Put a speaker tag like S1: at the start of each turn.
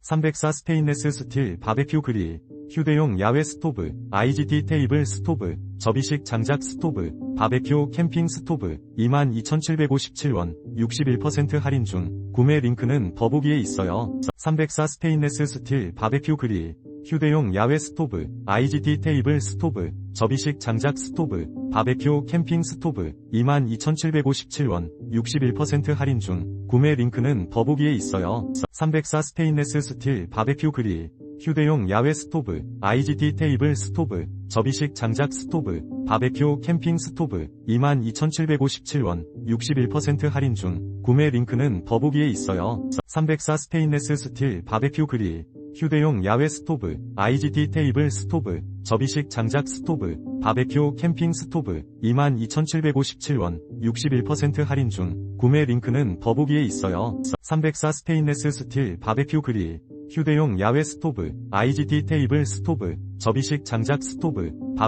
S1: 304 스테인레스 스틸 바베큐 그릴, 휴대용 야외 스토브, IGT 테이블 스토브, 접이식 장작 스토브, 바베큐 캠핑 스토브, 22,757원, 61% 할인 중, 구매 링크는 더보기에 있어요. 304 스테인레스 스틸 바베큐 그릴, 휴대용 야외 스토브, IGT 테이블 스토브, 접이식 장작 스토브, 바베큐 캠핑 스토브, 22,757원, 61% 할인 중, 구매 링크는 더보기에 있어요. 304 스테인레스 스틸 바베큐 그릴, 휴대용 야외 스토브, IGT 테이블 스토브, 접이식 장작 스토브, 바베큐 캠핑 스토브, 22,757원, 61% 할인 중, 구매 링크는 더보기에 있어요. 304 스테인레스 스틸 바베큐 그릴, 휴대용 야외 스토브, IGT 테이블 스토브, 접이식 장작 스토브, 바베큐 캠핑 스토브, 22,757원, 61% 할인 중, 구매 링크는 더보기에 있어요. 304 스테인레스 스틸 바베큐 그릴, 휴대용 야외 스토브, IGT 테이블 스토브, 접이식 장작 스토브, 바베